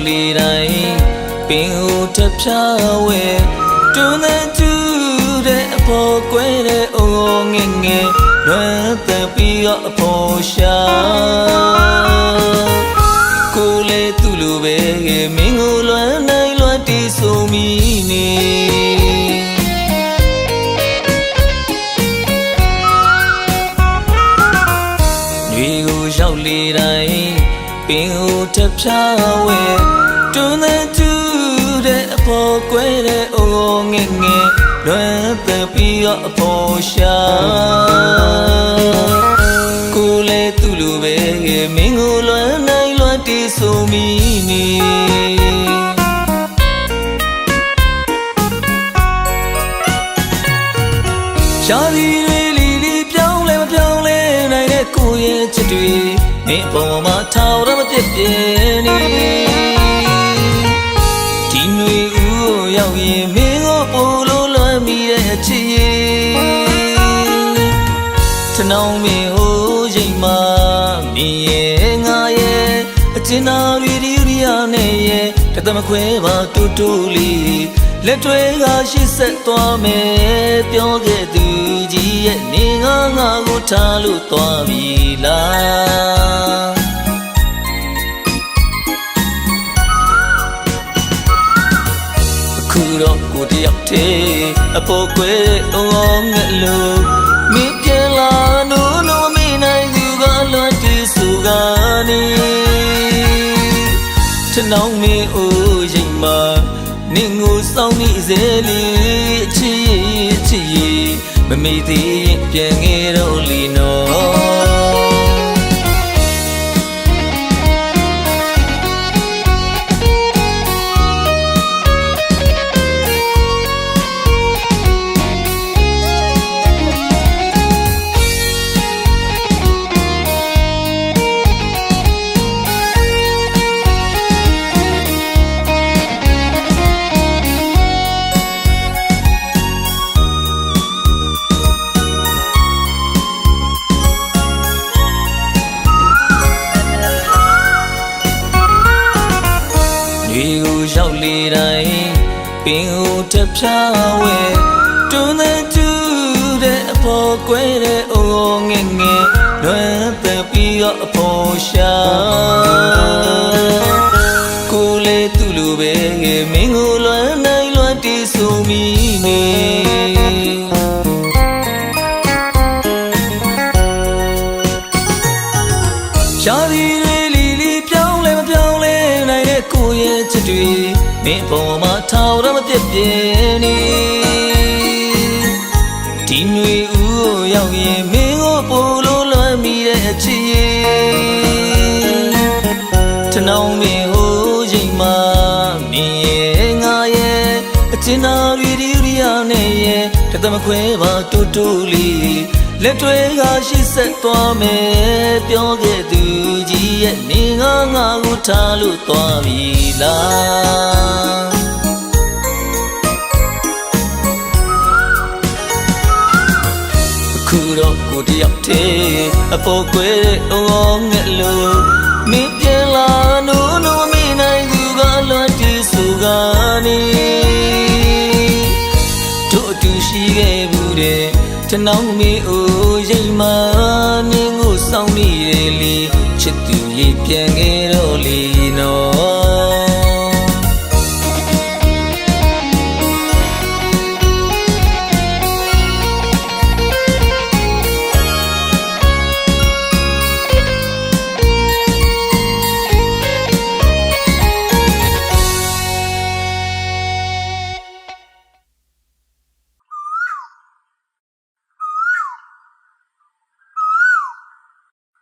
လေတိုင်းပင်ကိုထဖြားဝဲတွန်းတဲ့သူတဲ့အဖို့ကွဲတဲ့အုံငယ်ငယ်လွမ်းသက်ပြီးတော့အဖို့ရှာကိုလေသူ့လိုပဲမင်းကိုလွမ်းနိုင်လွမ်းတီးဆိုမိနေတွေကိုရောက်လေတိုင်းပင်ကိုထဖြားဝဲတွန်းတဲ့သူတဲ့အဖို့ကွဲတဲ့အုံငယ်ငယ်လွမ်းသက်ပြီးတော့အဖို့ရှာကိုလေသူ့လိုပဲမင်းကိုလွမ်းနိုင်လွမ်းတီးဆိုမိနေရှားဒီတွေလီလီပြောင်းလဲမပြောင်းလဲနိုင်တဲ့ကိုရဲ့ချစ်တွေနေပေါ်မှာထောင်ရမပြည့်ပြင်းနေဒီနွေဦးကိုရောက်ရင်မင်းကိုပို့လို့လွမ်းမိတဲ့ချစ်ရဲ့ထနောင်းမင်းဟိုချိန်မှာမင်းရဲ့ငါရဲ့အကျဉ်းသားတွေဒီရီယာနဲ့ရဲ့တသမခွဲပါတူတူလေးလက်တွေကရှစ်ဆက်သွားမယ်ပြောခဲ့သူကြီးရဲ့နေငါကိုထားလို့သွားပြီလားအခုတော့ကိုတယောက်တည်းအဖို့ကွဲအောင်ငက်လို့မင်းပြန်လာနိုးမင်းနိုင်သူကလွတ်တီးဆိုကနေထနောင်းမင်းအိုးရင်မှာနင်းကိုစောင်းနေစေလေအချစ်မမေ့သေးရင်ပြန်ငယ်တော့လီနော်တွေကိုရောက်လေတိုင်းပင်ကိုထဖြားဝဲတွန်းတဲ့သူတဲ့အဖို့ကွဲတဲ့အုံငယ်ငယ်လွမ်းသက်ပြီးတော့အဖို့ရှာကိုလေသူ့လိုပဲမင်းကိုလွမ်းနိုင်လွမ်းတီးဆိုမိနေရှားဒီတွေလီလီပြောင်းလဲမပြောင်းလဲနိုင်တဲ့ကိုရဲ့ချစ်တွေမင်းပေါ်မှာထောင်ရမပြည့်ပြင်းနေဒီနွေဦးကိုရောက်ရင်မင်းကိုပို့လို့လွမ်းမိတဲ့ချစ်ရဲ့ထနောင်းမင်းဟိုချိန်မှာမင်းရဲ့ငါရဲ့အကျဉ်းသားတွေဒီရီယာနဲ့ရဲ့တသမခွဲပါတူတူလေးလက်တွေကရှစ်ဆက်သွားမယ်ပြောခဲ့သူကြီးရဲ့နေငါကိုထားလို့သွားပြီလားအခုတော့ကိုတယောက်တည်းအဖို့ကွဲတဲ့အုံငက်လို့မင်းပြန်လာနိုးမင်းနိုင်သူကလွတ်တီးဆိုကနေတို့အတူရှိခဲ့ဘူးတဲ့ထနောင်းမင်းအိုးရိမ်မာနင်းကိုစောင်းနေလေချစ်သူရဲ့ပြန်ခဲ့တော့လေ